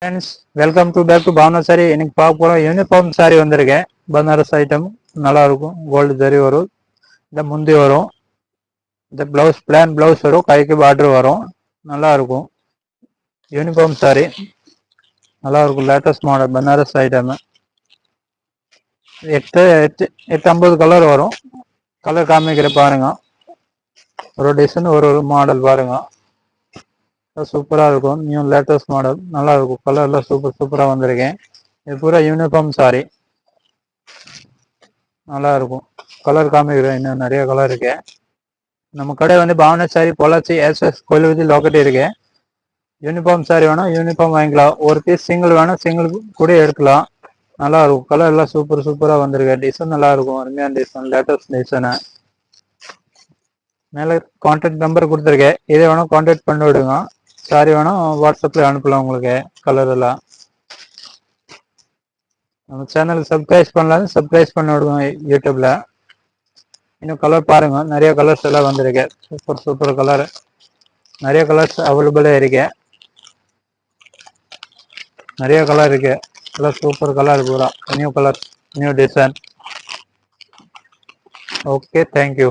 Friends, welcome to back to Bhavana சாரி. எனக்கு பார்க்க போகிறோம் யூனிஃபார்ம் சாரி வந்திருக்கேன். பனாரஸ் ஐட்டம் நல்லா இருக்கும். கோல்டு ஜரி வரும், இந்த முந்தி வரும், இந்த பிளவுஸ் பிளான் பிளவுஸ் வரும், கைக்கு பார்டர் வரும். நல்லா இருக்கும் யூனிஃபார்ம் சாரி. நல்லா இருக்கும். Latest model Banaras item. எட்டு 50 கலர் வரும். கலர் காமிக்கிற பாருங்க. ஒரு டிசைன் ஒரு மாடல் பாருங்க. சூப்பரா இருக்கும். நியூ லேட்டஸ்ட் மாடல் நல்லா இருக்கும். கலர்ல சூப்பரா வந்திருக்கேன். இது பூரா யூனிஃபார்ம் சாரி. நல்லா இருக்கும். கலர் காமிக்கிறேன். இன்னும் நிறைய கலர் இருக்கு. நம்ம கடை வந்து பாவனா சாரி, பொள்ளாச்சி SS கோயில் வீதி லோக்கேட் இருக்கு. யூனிஃபார்ம் சாரி வேணும் யூனிஃபார்ம் வாங்கிக்கலாம். ஒரு பீஸ் சிங்கிள் வேணும் சிங்கிள் கூட எடுக்கலாம். நல்லா இருக்கும். கலர் எல்லாம் சூப்பரா வந்திருக்கு. டிசைன் நல்லா இருக்கும். அருமையான டிசைன், லேட்டஸ்ட் டிசைனு. மேலே கான்டாக்ட் நம்பர் கொடுத்துருக்கேன். இதை வேணும் கான்டாக்ட் பண்ணி விடுங்க. சாரி வேணும் வாட்ஸ்அப்ல அனுப்பலாம் உங்களுக்கு. கலர் எல்லாம் நம்ம சேனலுக்கு சப்ஸ்கிரைப் பண்ணலாம், சப்ஸ்கிரைப் பண்ணி விடுவோம் யூடியூப்ல. இன்னும் கலர் பாருங்க. நிறைய கலர்ஸ் எல்லாம் வந்திருக்கு. Super colour. நிறைய கலர்ஸ் அவைலபிளா இருக்கு. நிறைய கலர் இருக்கு. எல்லாம் சூப்பர் கலர் பூரா. New colour, new design. Okay, thank you.